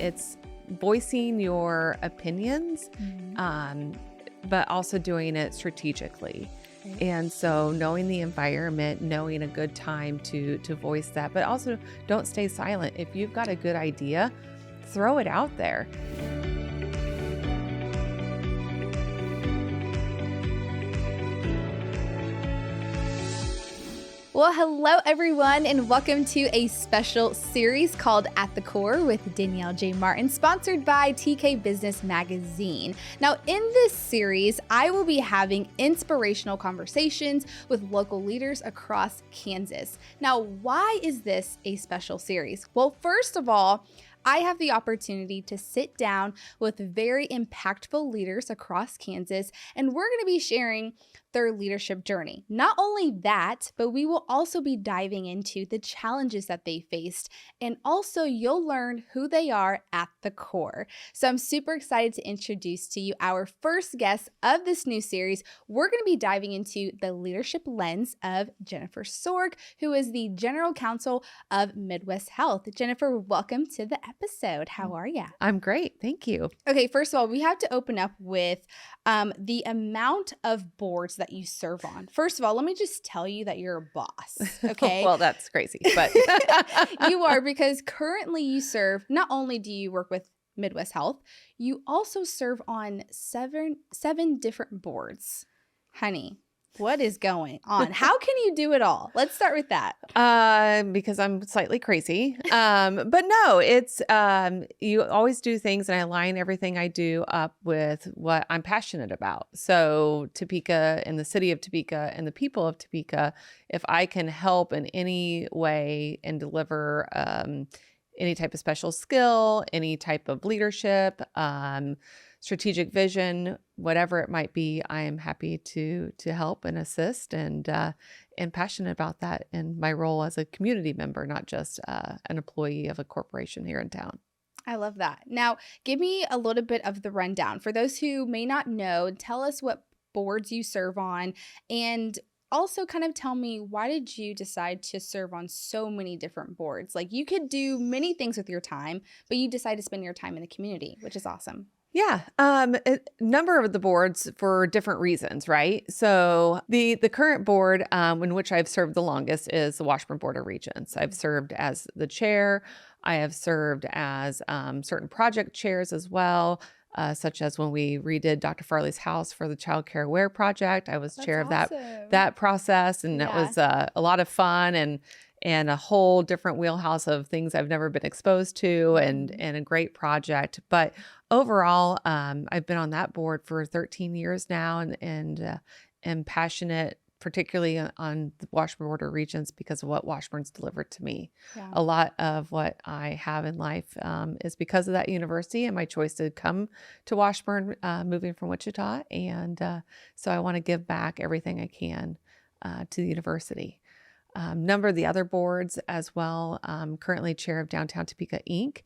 it's voicing your opinions, but also doing it strategically. Right. And so knowing the environment, knowing a good time to voice that, but also don't stay silent. If you've got a good idea, throw it out there. Well, hello everyone, and welcome to a special series called At the Core with Danielle J. Martin, sponsored by TK Business Magazine. Now, in this series, I will be having inspirational conversations with local leaders across Kansas. Now, why is this a special series? Well, first of all, I have the opportunity to sit down with very impactful leaders across Kansas, and we're going to be sharing their leadership journey. Not only that, but we will also be diving into the challenges that they faced, and also you'll learn who they are at the core. So I'm super excited to introduce to you our first guest of this new series. We're going to be diving into the leadership lens of Jennifer Sourk, who is the General Counsel of Midwest Health. Jennifer, welcome to the episode. How are you? I'm great. Thank you. Okay, first of all, we have to open up with the amount of boards that you serve on. First of all, let me just tell you that you're a boss, okay? Well, that's crazy, but You are, because currently you serve, not only do you work with Midwest Health, you also serve on seven different boards. Honey, what is going on? How can you do it all? Let's start with that. Because I'm slightly crazy. But no, it's, you always do things, and I line everything I do up with what I'm passionate about. So Topeka and the city of Topeka and the people of Topeka, if I can help in any way and deliver, any type of special skill, any type of leadership, strategic vision, whatever it might be, I am happy to help and assist, and passionate about that in my role as a community member, not just an employee of a corporation here in town. I love that. Now, give me a little bit of the rundown. For those who may not know, tell us what boards you serve on, and also kind of tell me, why did you decide to serve on so many different boards? Like, you could do many things with your time, but you decide to spend your time in the community, which is awesome. Yeah, a number of the boards for different reasons, right? So the current board in which I've served the longest is the Washburn Board of Regents. I've served as the chair. I have served as certain project chairs as well, such as when we redid Dr. Farley's house for the Child Care Aware Project. I was chair of that process, and it was a lot of fun and a whole different wheelhouse of things I've never been exposed to, and a great project. But overall, I've been on that board for 13 years now, and am passionate, particularly on the Washburn Board of Regents, because of what Washburn's delivered to me. Yeah. A lot of what I have in life is because of that university and my choice to come to Washburn, moving from Wichita. And so I want to give back everything I can to the university. Number of the other boards as well. Currently chair of Downtown Topeka Inc.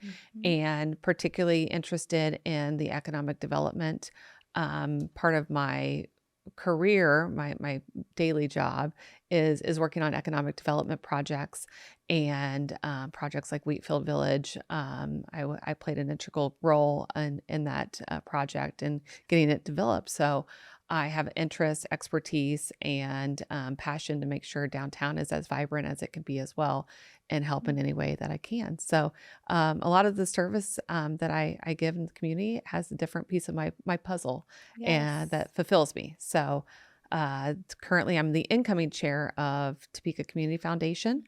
And particularly interested in the economic development. Part of my career, my daily job is working on economic development projects, and projects like Wheatfield Village. I played an integral role in that project and getting it developed. So I have interest, expertise, and passion to make sure downtown is as vibrant as it can be as well, and help in any way that I can. So a lot of the service that I give in the community has a different piece of my puzzle, and that fulfills me. So currently I'm the incoming chair of Topeka Community Foundation.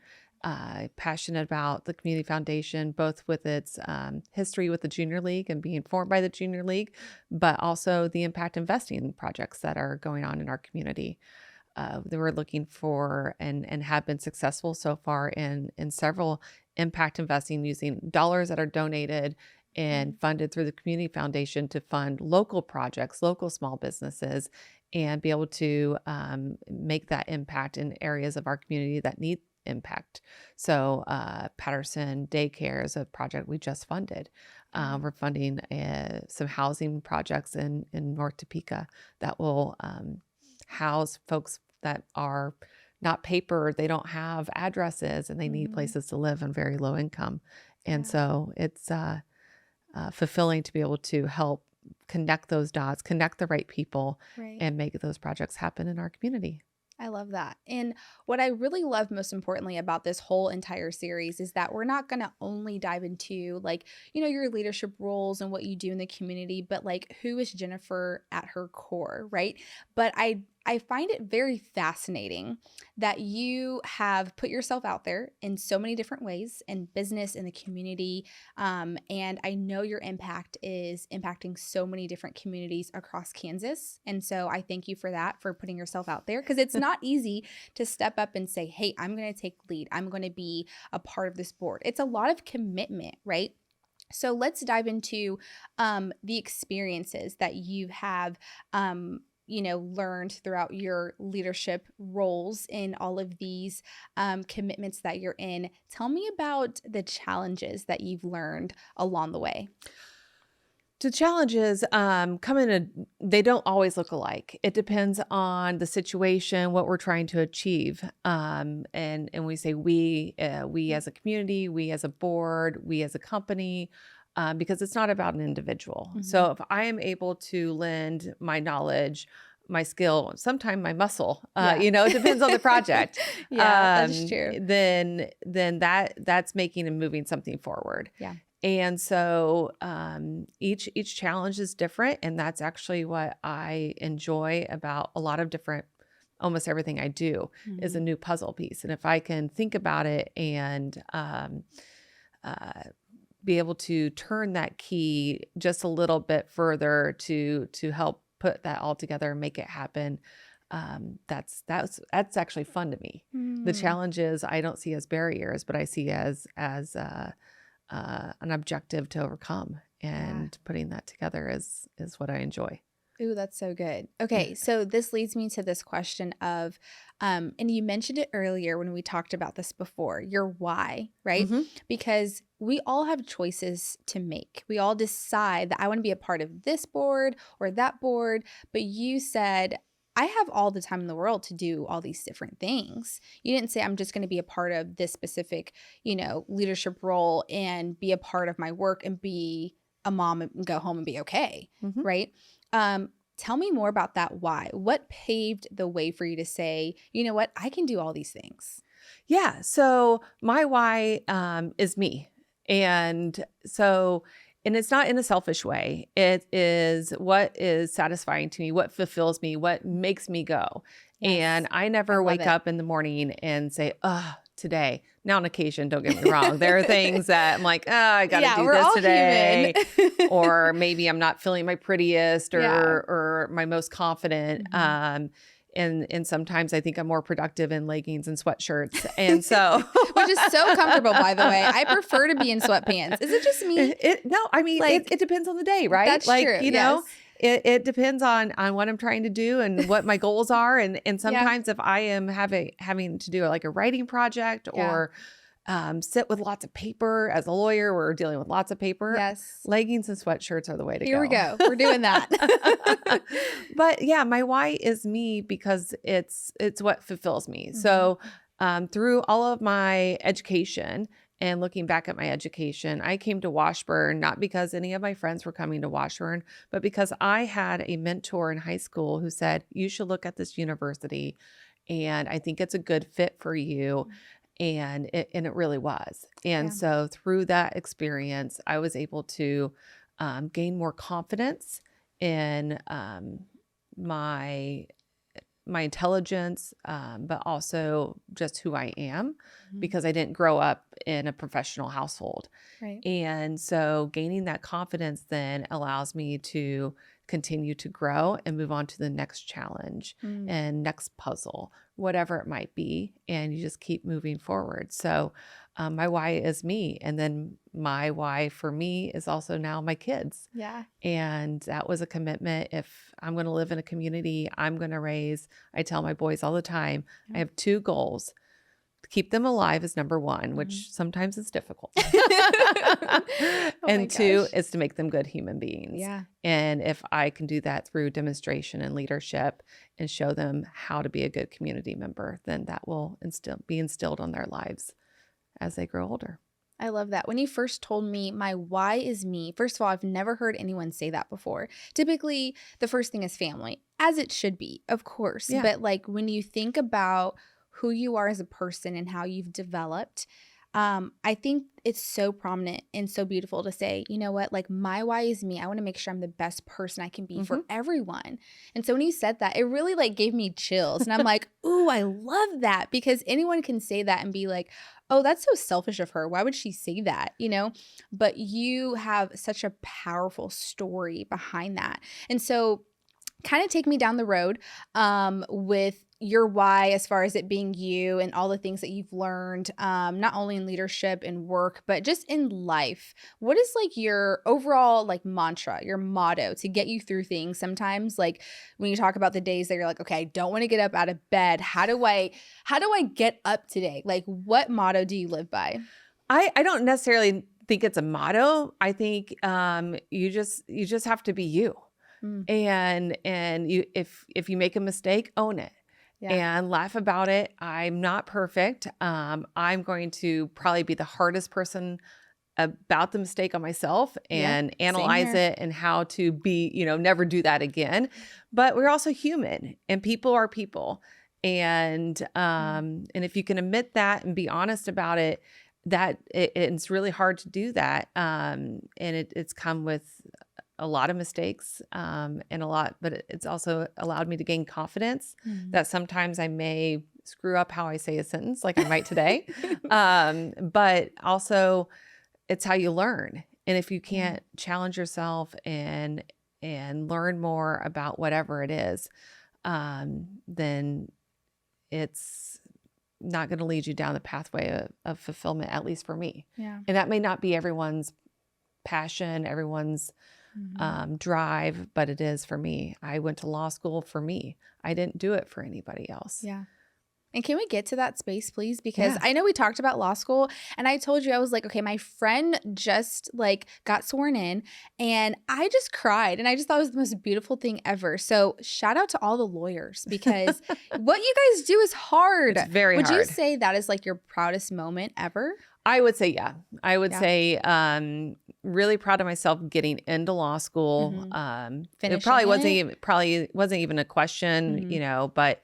Passionate about the Community Foundation, both with its history with the Junior League and being formed by the Junior League, but also the impact investing projects that are going on in our community. They were looking for and have been successful so far in several impact investing, using dollars that are donated and funded through the Community Foundation to fund local projects, local small businesses, and be able to make that impact in areas of our community that need impact. So Patterson Daycare is a project we just funded. We're funding some housing projects in North Topeka that will house folks that are not paper, they don't have addresses, and they need places to live on very low income. And so it's fulfilling to be able to help connect those dots, connect the right people, Right. and make those projects happen in our community. I love that. And what I really love most importantly about this whole entire series is that we're not going to only dive into like, your leadership roles and what you do in the community, but like who is Jennifer at her core, right? But I find it very fascinating that you have put yourself out there in so many different ways in business, in the community. And I know your impact is impacting so many different communities across Kansas. And so I thank you for that, for putting yourself out there, because it's not easy to step up and say, hey, I'm going to take lead. I'm going to be a part of this board. It's a lot of commitment, right? So let's dive into the experiences that you have learned throughout your leadership roles in all of these commitments that you're in. Tell me about the challenges that you've learned along the way. The challenges they don't always look alike. It depends on the situation, what we're trying to achieve. And we say we as a community, we as a board, we as a company, because it's not about an individual. Mm-hmm. So if I am able to lend my knowledge, my skill, sometimes my muscle, it depends on the project. Yeah, that's true. Then that's making and moving something forward. Yeah. And so each challenge is different. And that's actually what I enjoy about a lot of different, almost everything I do is a new puzzle piece. And if I can think about it and be able to turn that key just a little bit further to help put that all together and make it happen, that's actually fun to me. The challenges I don't see as barriers, but I see as an objective to overcome, and putting that together is what I enjoy. Ooh, that's so good. Okay, so this leads me to this question of, and you mentioned it earlier when we talked about this before, your why, right? Mm-hmm. Because we all have choices to make. We all decide that I want to be a part of this board or that board, but you said, I have all the time in the world to do all these different things. You didn't say I'm just going to be a part of this specific, leadership role and be a part of my work and be a mom and go home and be okay, right? Tell me more about that why. What paved the way for you to say, you know what, I can do all these things? Yeah. So my why is me. And it's not in a selfish way. It is what is satisfying to me, what fulfills me, what makes me go. Yes. And I never wake up in the morning and say, today. Now on occasion, don't get me wrong. There are things that I'm like, I got to do this today. Or maybe I'm not feeling my prettiest or my most confident. And sometimes I think I'm more productive in leggings and sweatshirts. And so, which is so comfortable, by the way. I prefer to be in sweatpants. Is it just me? It depends on the day, right? That's true. It depends on what I'm trying to do and what my goals are. And sometimes if I am having to do like a writing project or sit with lots of paper. As a lawyer, we're dealing with lots of paper. Yes. Leggings and sweatshirts are the way to go. Here we go. We're doing that. But yeah, my why is me because it's what fulfills me. So through all of my education and looking back at my education, I came to Washburn not because any of my friends were coming to Washburn, but because I had a mentor in high school who said, you should look at this university and I think it's a good fit for you. And it really was. And so through that experience, I was able to gain more confidence in my intelligence, but also just who I am because I didn't grow up in a professional household. Right. And so gaining that confidence then allows me to continue to grow and move on to the next challenge and next puzzle, whatever it might be. And you just keep moving forward. So my why is me. And then my why for me is also now my kids. Yeah. And that was a commitment. If I'm going to live in a community, I'm going to raise, I tell my boys all the time, I have 2 goals. Keep them alive is number 1, which sometimes is difficult. And 2 is to make them good human beings. Yeah. And if I can do that through demonstration and leadership and show them how to be a good community member, then that will be instilled on their lives as they grow older. I love that. When you first told me my why is me, first of all, I've never heard anyone say that before. Typically, the first thing is family, as it should be, of course. Yeah. But like when you think about who you are as a person and how you've developed, I think it's so prominent and so beautiful to say, you know what, like my why is me. I want to make sure I'm the best person I can be for everyone. And so when you said that, it really like gave me chills. And I'm like, ooh, I love that, because anyone can say that and be like, oh, that's so selfish of her. Why would she say that? You know, but you have such a powerful story behind that. And so kind of take me down the road with your why, as far as it being you and all the things that you've learned, not only in leadership and work, but just in life. What is like your overall like mantra, your motto to get you through things? Sometimes like when you talk about the days that you're like, okay, I don't want to get up out of bed. How do I get up today? Like what motto do you live by? I don't necessarily think it's a motto. I think you just have to be you. Mm, And you, if you make a mistake, own it. yeah. And laugh about it. I'm not perfect. I'm going to probably be the hardest person about the mistake on myself and Same analyze here. it and how to be, never do that again. But we're also human, and people are people. And if you can admit that and be honest about it, it's really hard to do that. And it's come with a lot of mistakes, but it's also allowed me to gain confidence Mm. that sometimes I may screw up how I say a sentence, like I might today. But also it's how you learn. And if you can't challenge yourself and learn more about whatever it is, then it's not going to lead you down the pathway of fulfillment, at least for me. Yeah. And that may not be everyone's passion, everyone's drive, but it is for me. I went to law school for me. I didn't do it for anybody else. Yeah. And can we get to that space, please? Because Yeah. I know we talked about law school, and I told you, I was like, okay, my friend just like got sworn in, and I just cried, and I just thought it was the most beautiful thing ever. So shout out to all the lawyers, because what you guys do is hard. It's very Would hard. you say that is like your proudest moment ever? I would say, yeah. I would Yeah. say really proud of myself getting into law school. It Finishing probably wasn't even a question, but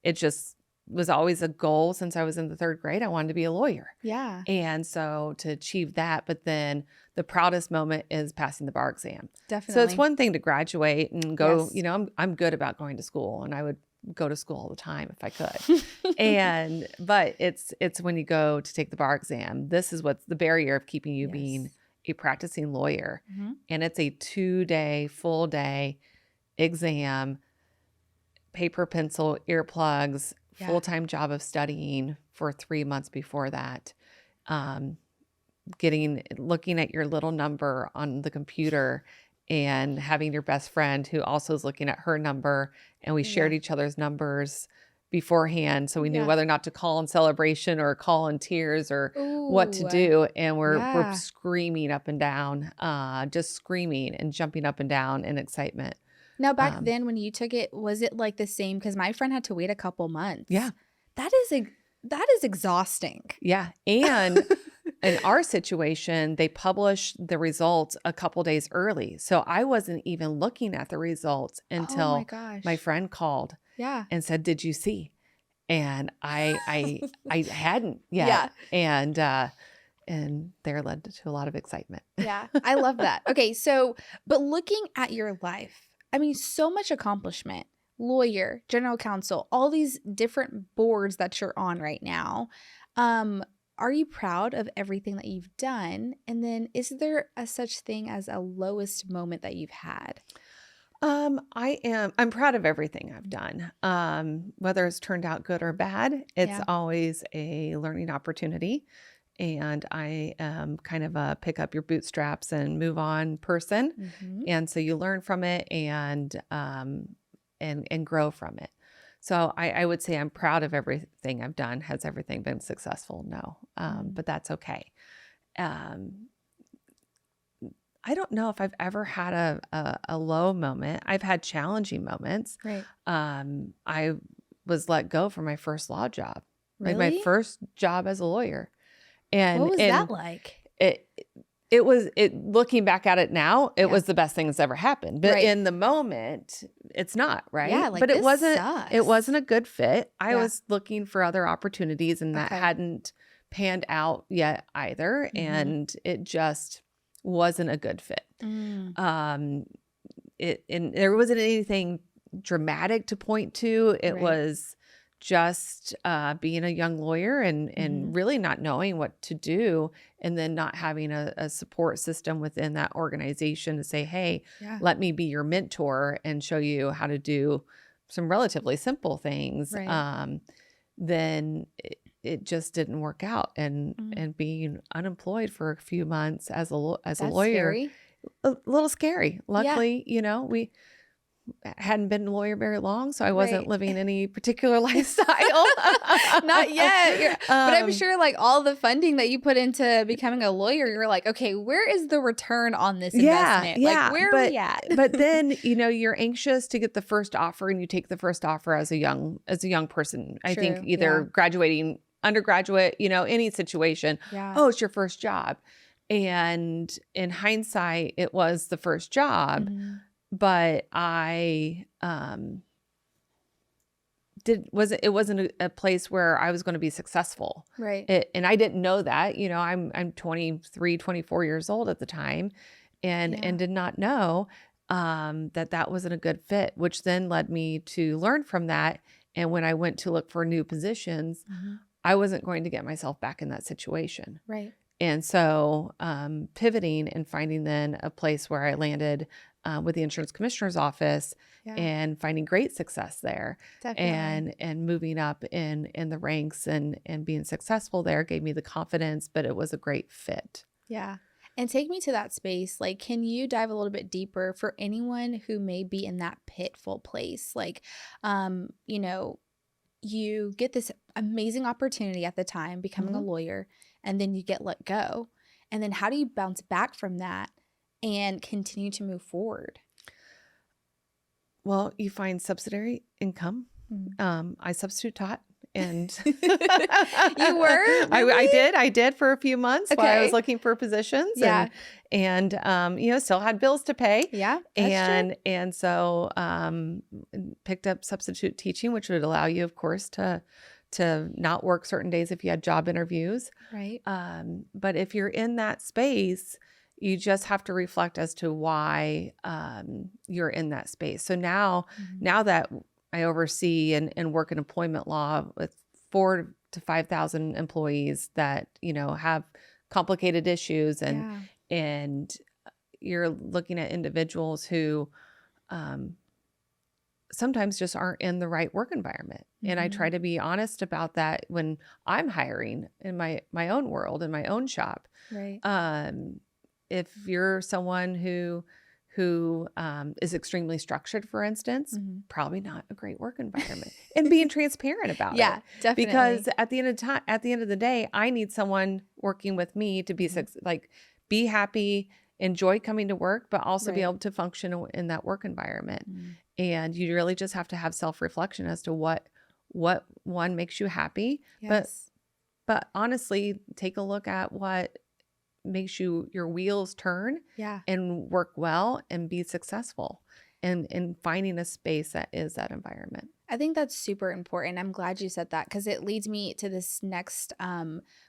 it just was always a goal since I was in the third grade. I wanted to be a lawyer. Yeah. And so to achieve that, but then the proudest moment is passing the bar exam. Definitely. So it's one thing to graduate and go, Yes. I'm good about going to school, and I would go to school all the time if I could. But it's when you go to take the bar exam, this is what's the barrier of keeping you being a practicing lawyer. And it's a 2-day, full day exam, paper, pencil, earplugs, full-time job of studying for 3 months before that. Looking at your little number on the computer and having your best friend who also is looking at her number, and we shared each other's numbers beforehand, so we knew whether or not to call in celebration or call in tears or what to do. And we're screaming up and down, just screaming and jumping up and down in excitement. Now, back then when you took it, was it like the same? Because my friend had to wait a couple months. Yeah. That is exhausting. Yeah. And in our situation, they published the results a couple days early. So I wasn't even looking at the results until my gosh. my friend called and said, "Did you see?" And I hadn't yet. Yeah. And there led to a lot of excitement. Yeah. I love that. Okay. So, but looking at your life, I mean, so much accomplishment, lawyer, general counsel, all these different boards that you're on right now. Are you proud of everything that you've done? And then is there a such thing as a lowest moment that you've had? I'm proud of everything I've done. Whether it's turned out good or bad, it's always a learning opportunity. And I am kind of a pick up your bootstraps and move on person. And so you learn from it and grow from it. So I would say I'm proud of everything I've done. Has everything been successful? No. But that's okay. I don't know if I've ever had a low moment. I've had challenging moments. Right. I was let go from my first law job, Really? like my first job as a lawyer. What was that And like? it looking back at it now, it was the best thing that's ever happened. But Right. in the moment, it's not, right? Yeah, like, But it this wasn't sucks. a good fit. I Yeah. was looking for other opportunities and that Okay. hadn't panned out yet either. Mhm. And it just wasn't a good fit. Mm. Um, and there wasn't anything dramatic to point to. It Right. was just being a young lawyer and Mhm. really not knowing what to do, and then not having a support system within that organization to say, hey, Yeah. let me be your mentor and show you how to do some relatively simple things. Right. Then it just didn't work out, and Mm. being unemployed for a few months as a That's lawyer, scary. a little scary. Yeah. Luckily, we hadn't been a lawyer very long, so I wasn't Right. living any particular lifestyle. Not yet. But I'm Um, sure like all the funding that you put into becoming a lawyer, you're like, okay, where is the return on this yeah, investment? Like, yeah, where are but we at? then, you're anxious to get the first offer, and you take the first offer as a young person. I think True. either Yeah. graduating undergraduate, any situation. Yeah. Oh, it's your first job. And in hindsight, it was the first job, Mhm. but it wasn't a place where I was going to be successful. Right. And I didn't know that. I'm 23, 24 years old at the time, and Yeah. did not know that wasn't a good fit, which then led me to learn from that. And when I went to look for new positions, Mhm. I wasn't going to get myself back in that situation. Right. And so pivoting and finding then a place where I landed with the insurance commissioner's office, Yeah. and finding great success there, Definitely. and moving up in the ranks, and being successful there gave me the confidence, but it was a great fit. Yeah. And take me to that space. Like, can you dive a little bit deeper for anyone who may be in that pitfall place? Like, you know, you get this amazing opportunity at the time, becoming a Mhm. lawyer, and then you get let go. And then how do you bounce back from that and continue to move forward? Well, you find subsidiary income. Mm. I substitute taught, and You were? I Really? did for a few months while I was Okay. looking for positions, Yeah. and still had bills to pay, Yeah, that's true. and so picked up substitute teaching, which would allow you, of course, to not work certain days if you had job interviews. Right. But if you're in that space, you just have to reflect as to why you're in that space. So now, Mhm. that I oversee and work in employment law with 4,000 to 5,000 employees that have complicated issues, Yeah. and you're looking at individuals who um, sometimes just aren't in the right work environment. And I try Mhm. to be honest about that when I'm hiring in my own world, in my own shop. Right. If you're someone who is extremely structured, for instance, Mhm. probably not a great work environment. And being transparent about Yeah, it, because definitely. at the end of the day, I need someone working with me to be Mhm. be happy, enjoy coming to work, but also be Right. able to function in that work environment. Mm. And you really just have to have self-reflection as to what one makes you happy, but Yes. honestly, take a look at what makes your wheels turn Yeah. and work well and be successful, and in finding a space that is that environment. I think that's super important. I'm glad you said that because it leads me to this next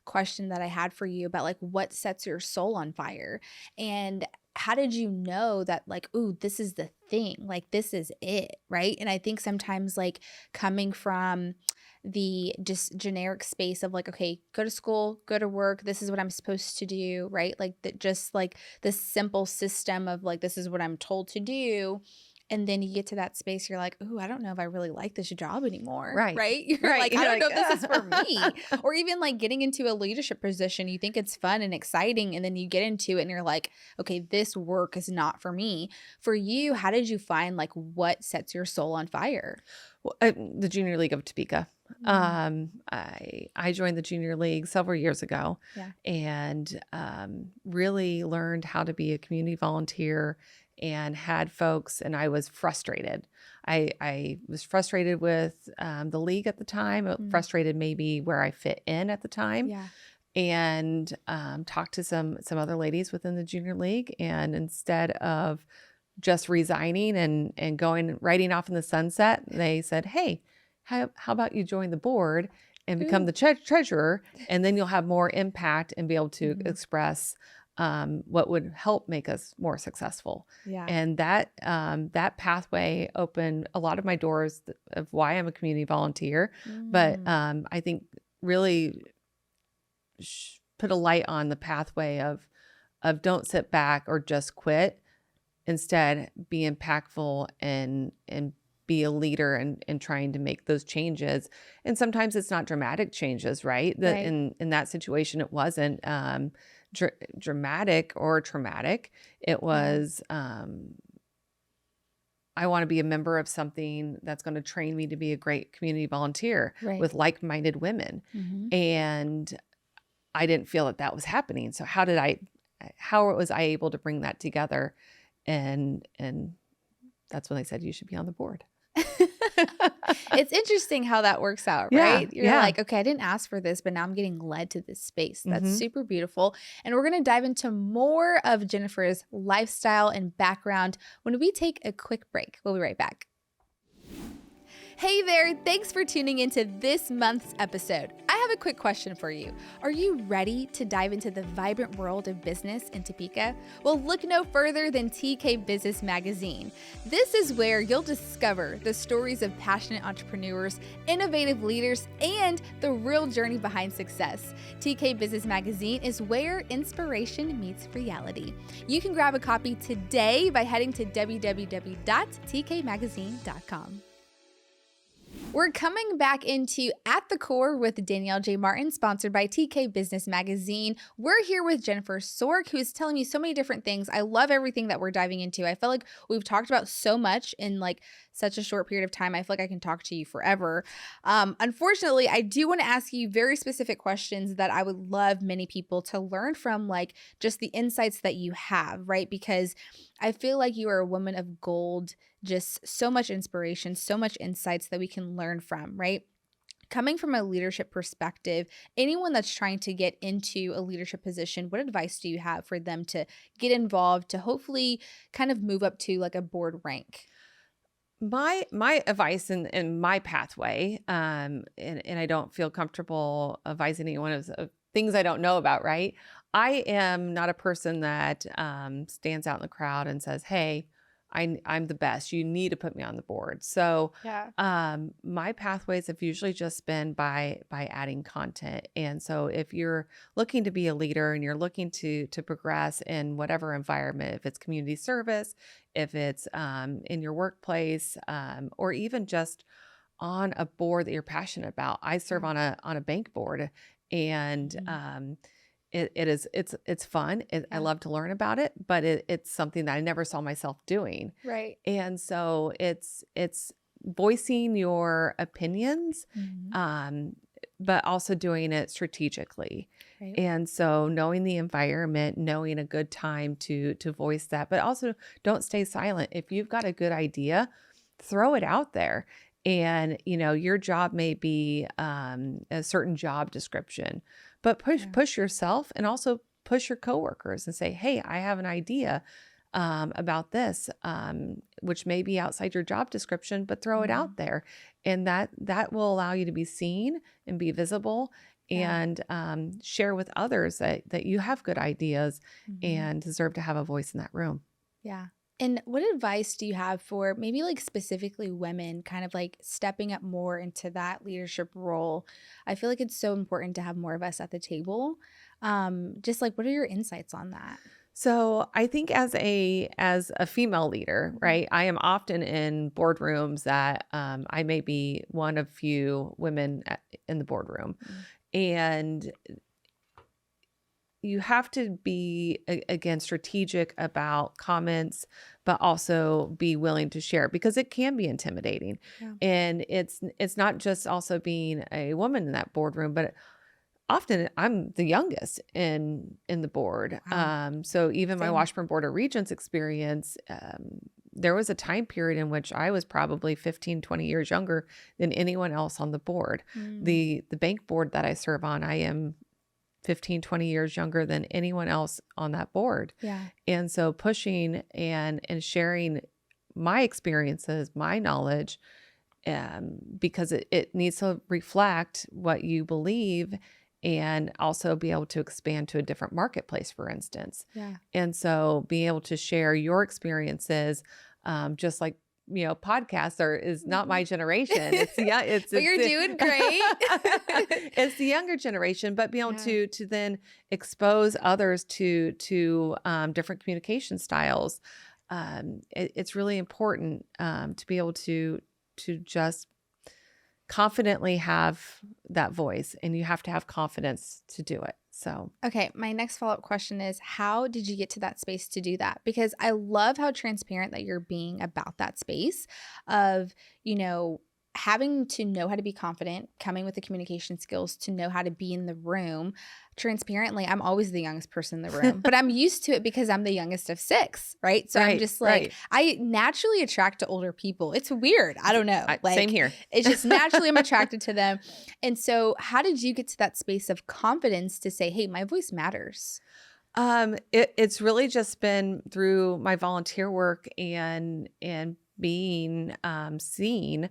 question that I had for you about like what sets your soul on fire, and how did you know that like, ooh, this is the thing, like this is it, right? And I think sometimes like coming from the just generic space of like, okay, go to school, go to work, this is what I'm supposed to do, right? Like that, just like the simple system of like, this is what I'm told to do. And then you get to that space, you're like, "Ooh, I don't know if I really like this job anymore." Right. Right? You're Right. like, "I You're don't know like, if this is for me." Or even like getting into a leadership position, you think it's fun and exciting, and then you get into it and you're like, "Okay, this work is not for me." For you, how did you find like what sets your soul on fire? Well, the Junior League of Topeka. Mm. I joined the Junior League several years ago, Yeah. and really learned how to be a community volunteer, and had folks, and I was frustrated. I was frustrated with the league at the time, Mm. frustrated maybe where I fit in at the time. Yeah. and talked to some other ladies within the junior league. And instead of just resigning and going riding off in the sunset, they said, "Hey, how about you join the board and become the treasurer, and then you'll have more impact and be able to express what would help make us more successful." Yeah. And that pathway opened a lot of my doors of why I'm a community volunteer. But I think really put a light on the pathway of don't sit back or just quit. Instead, be impactful and be a leader and trying to make those changes. And sometimes it's not dramatic changes, right? That Right. in that situation, it wasn't dramatic or traumatic. It was, I want to be a member of something that's going to train me to be a great community volunteer Right. with like-minded women. Mhm. And I didn't feel that was happening. So how was I able to bring that together? And that's when they said you should be on the board. It's interesting how that works out, Yeah, right? You're yeah. like, okay, I didn't ask for this, but now I'm getting led to this space. That's Mhm. super beautiful. And we're going to dive into more of Jennifer's lifestyle and background when we take a quick break. We'll be right back. Hey there, thanks for tuning into this month's episode. I have a quick question for you. Are you ready to dive into the vibrant world of business in Topeka? Well, look no further than TK Business Magazine. This is where you'll discover the stories of passionate entrepreneurs, innovative leaders, and the real journey behind success. TK Business Magazine is where inspiration meets reality. You can grab a copy today by heading to www.tkmagazine.com. We're coming back into At the Core with Danielle J. Martin, sponsored by TK Business Magazine. We're here with Jennifer Sourk, who is telling me so many different things. I love everything that we're diving into. I feel like we've talked about so much in like such a short period of time. I feel like I can talk to you forever. Unfortunately, I do want to ask you very specific questions that I would love many people to learn from, like just the insights that you have, right? Because I feel like you are a woman of gold, just so much inspiration, so much insights that we can learn from, right? Coming from a leadership perspective, anyone that's trying to get into a leadership position, what advice do you have for them to get involved, to hopefully kind of move up to like a board rank? My advice in my pathway, and I don't feel comfortable advising anyone of things I don't know about, right? I am not a person that stands out in the crowd and says, "Hey, I'm the best. You need to put me on the board." So Yeah. my pathways have usually just been by adding content. And so if you're looking to be a leader and you're looking to progress in whatever environment, if it's community service, if it's in your workplace, or even just on a board that you're passionate about. I serve on a bank board, and it's fun. I love to learn about it, but it's something that I never saw myself doing. Right. And so it's voicing your opinions, Mhm. but also doing it strategically. Right. And so knowing the environment, knowing a good time to voice that, but also don't stay silent. If you've got a good idea, throw it out there. And your job may be a certain job description, but push yourself and also push your coworkers and say, "Hey, I have an idea about this," which may be outside your job description, but throw it out there. And that will allow you to be seen and be visible, Yeah. and share with others that you have good ideas Mhm. and deserve to have a voice in that room. Yeah. And what advice do you have for maybe like specifically women kind of like stepping up more into that leadership role? I feel like it's so important to have more of us at the table. Just like what are your insights on that? So I think as a female leader, right, I am often in boardrooms that I may be one of few women in the boardroom, and you have to be again strategic about comments, but also be willing to share, because it can be intimidating. Yeah. And it's not just also being a woman in that boardroom, but often I'm the youngest in the board. Wow. So even my Same. Washburn Board of Regents experience, there was a time period in which I was probably 15, 20 years younger than anyone else on the board. Mm. The bank board that I serve on, I am 15, 20 years younger than anyone else on that board. Yeah. And so pushing and sharing my experiences, my knowledge, because it needs to reflect what you believe and also be able to expand to a different marketplace, for instance. Yeah. And so being able to share your experiences, just like, podcasts is not my generation. It's But you're doing great. it's the younger generation, but being able Yeah. to then expose others to different communication styles. It's really important to be able to just confidently have that voice, and you have to have confidence to do it. So, Okay, my next follow-up question is, how did you get to that space to do that? Because I love how transparent that you're being about that space of, having to know how to be confident, coming with the communication skills to know how to be in the room. Transparently, I'm always the youngest person in the room, but I'm used to it because I'm the youngest of 6, right? So I'm just like, I naturally attract to older people. It's weird. I don't know. Same here. It's just naturally I'm attracted to them. And so how did you get to that space of confidence to say, hey, my voice matters? It's really just been through my volunteer work and being seen,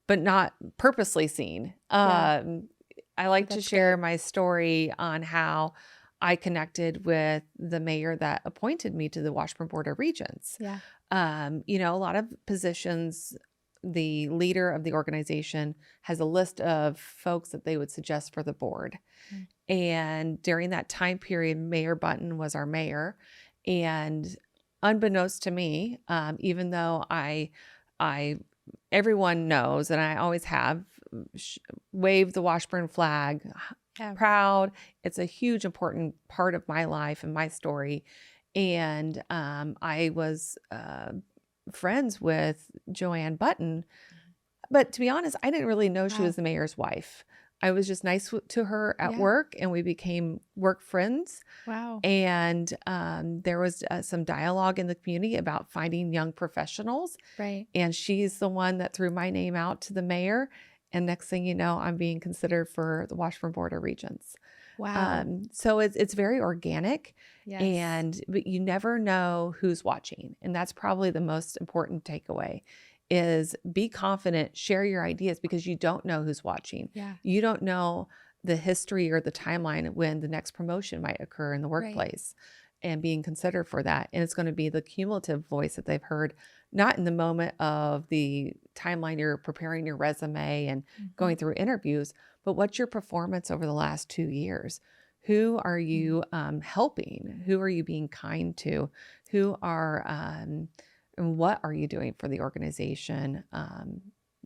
but not purposely seen. I like to share my story on how I connected with the mayor that appointed me to the Washburn Board of Regents. Yeah. A lot of positions, the leader of the organization has a list of folks that they would suggest for the board. Mm. And during that time period, Mayor Button was our mayor. And unbeknownst to me, even though everyone knows, and I always have waved the Washburn flag, proud. It's a huge, important part of my life and my story. And I was friends with Joanne Button, but to be honest, I didn't really know she was the mayor's wife. I was just nice to her at work, and we became work friends. Wow. And there was some dialogue in the community about finding young professionals. Right. And she's the one that threw my name out to the mayor. And next thing you know, I'm being considered for the Washburn Board of Regents. Wow. So it's very organic. Yes. But you never know who's watching. And that's probably the most important takeaway is be confident, share your ideas, because you don't know who's watching. Yeah. You don't know the history or the timeline when the next promotion might occur in the workplace, and being considered for that. And it's going to be the cumulative voice that they've heard, not in the moment of the timeline you're preparing your resume and going through interviews, but what's your performance over the last 2 years? Who are you helping? Who are you being kind to? Who are, and what are you doing for the organization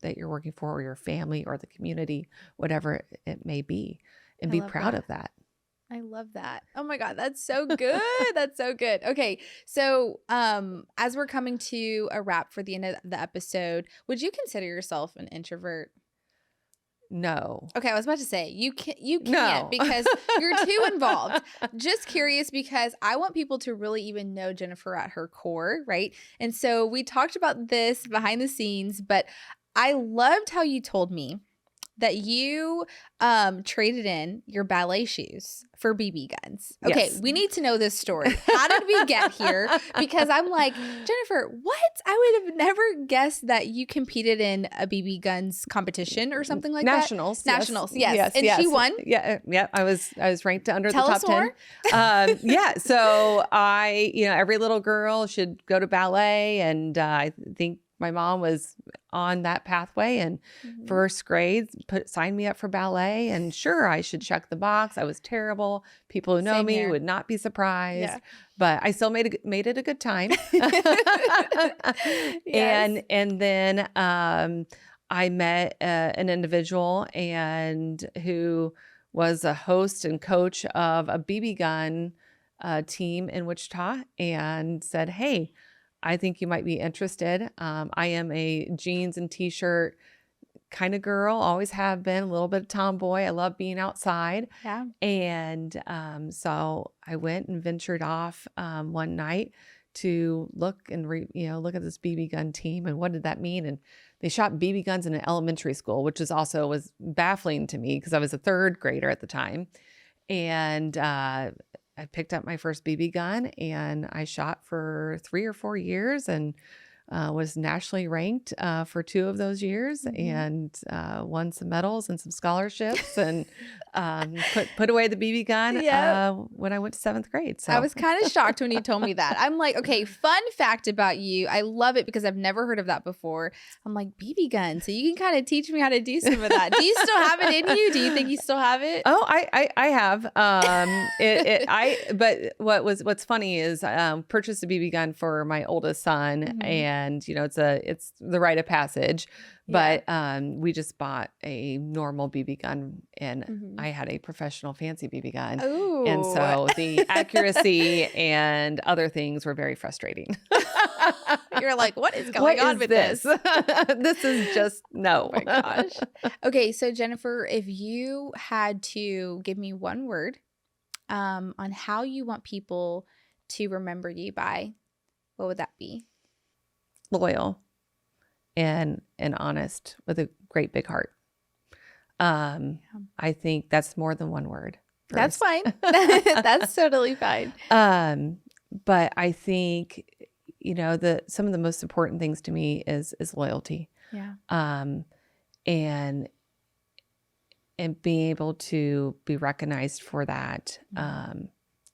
that you're working for, or your family or the community, whatever it may be, and be proud of that. I love that. Oh my God, that's so good. That's so good. Okay. So as we're coming to a wrap for the end of the episode, would you consider yourself an introvert? No. Okay, I was about to say you can't No. because you're too involved. Just curious, because I want people to really even know Jennifer at her core, right? And so we talked about this behind the scenes, but I loved how you told me that you traded in your ballet shoes for BB guns. Okay, Yes. we need to know this story. How did we get here? Because I'm like, Jennifer, what? I would have never guessed that you competed in a BB guns competition or something like Nationals. that. Nationals, yes. And she won? Yeah, I was ranked under Tell the us top 10. Yeah, so every little girl should go to ballet, and I think my mom was on that pathway, and first grade signed me up for ballet, and sure, I should check the box. I was terrible. People who know Same me here. would not be surprised, but I still made it a good time. Yes. And then I met an individual and who was a host and coach of a BB gun team in Wichita, and said, "Hey, I think you might be interested. I am a jeans and t-shirt kind of girl, always have been, a little bit of tomboy. I love being outside." Yeah. And so I went and ventured off one night to look and look at this BB gun team and what did that mean. And they shot BB guns in an elementary school, which was baffling to me because I was a third grader at the time. And I picked up my first BB gun and I shot for 3 or 4 years and was nationally ranked for 2 of those years and won some medals and some scholarships and put away the BB gun when I went to 7th grade. So I was kind of shocked when you told me that. I'm like, okay, fun fact about you. I love it because I've never heard of that before. I'm like, BB gun. So you can kind of teach me how to do some of that. Do you still have it in you? Do you think you still have it? Oh, I have. But what's funny is purchased a BB gun for my oldest son, and it's the rite of passage. But we just bought a normal BB gun, and I had a professional fancy BB gun. Ooh. And so the accuracy and other things were very frustrating. You're like, what is going on with this? This is just no. Oh my gosh. Okay, so Jennifer, if you had to give me one word on how you want people to remember you by, what would that be? Loyal and honest with a great big heart. I think that's more than one word. That's fine. That's totally fine. But I think, some of the most important things to me is loyalty. Yeah. And being able to be recognized for that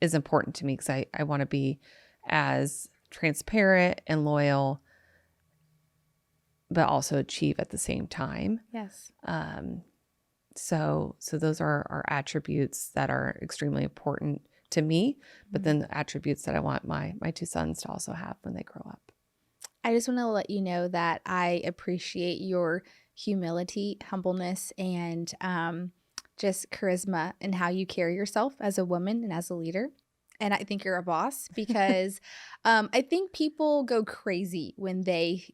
is important to me because I want to be as transparent and loyal, but also achieve at the same time. Yes. So those are attributes that are extremely important to me, but then the attributes that I want my 2 sons to also have when they grow up. I just want to let you know that I appreciate your humility, humbleness, and just charisma and how you carry yourself as a woman and as a leader. And I think you're a boss because I think people go crazy when they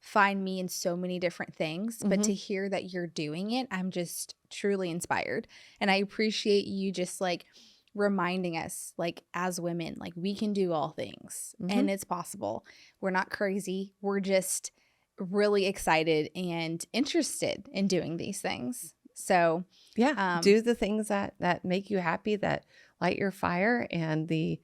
find me in so many different things. But to hear that you're doing it, I'm just truly inspired. And I appreciate you just like reminding us, like as women, like we can do all things and it's possible. We're not crazy. We're just really excited and interested in doing these things. So do the things that make you happy, that light your fire, and the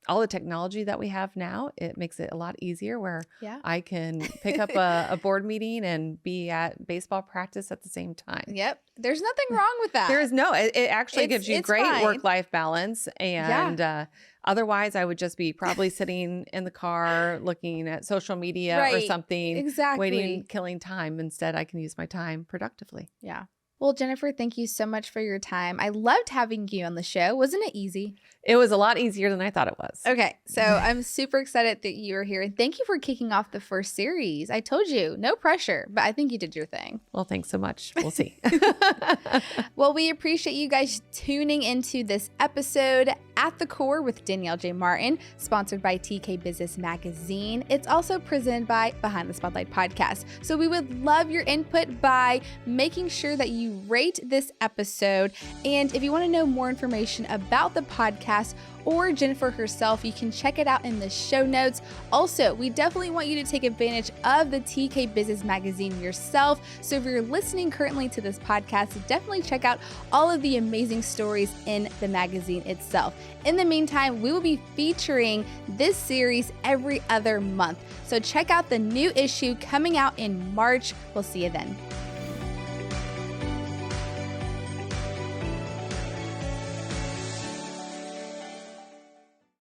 all the technology that we have now, it makes it a lot easier where I can pick up a board meeting and be at baseball practice at the same time. Yep. There's nothing wrong with that. There is it actually gives you great work-life balance. And otherwise I would just be probably sitting in the car looking at social media or something, waiting, killing time. Instead, I can use my time productively. Yeah. Well, Jennifer, thank you so much for your time. I loved having you on the show. Wasn't it easy? It was a lot easier than I thought it was. Okay. So I'm super excited that you are here. And thank you for kicking off the first series. I told you, no pressure, but I think you did your thing. Well, thanks so much. We'll see. Well, we appreciate you guys tuning into this episode At the Core with Danielle J. Martin, sponsored by TK Business Magazine. It's also presented by Behind the Spotlight Podcast. So we would love your input by making sure that you rate this episode. And if you want to know more information about the podcast or Jennifer herself, you can check it out in the show notes. Also, we definitely want you to take advantage of the TK Business Magazine yourself. So if you're listening currently to this podcast, definitely check out all of the amazing stories in the magazine itself. In the meantime, we will be featuring this series every other month. So check out the new issue coming out in March. We'll see you then.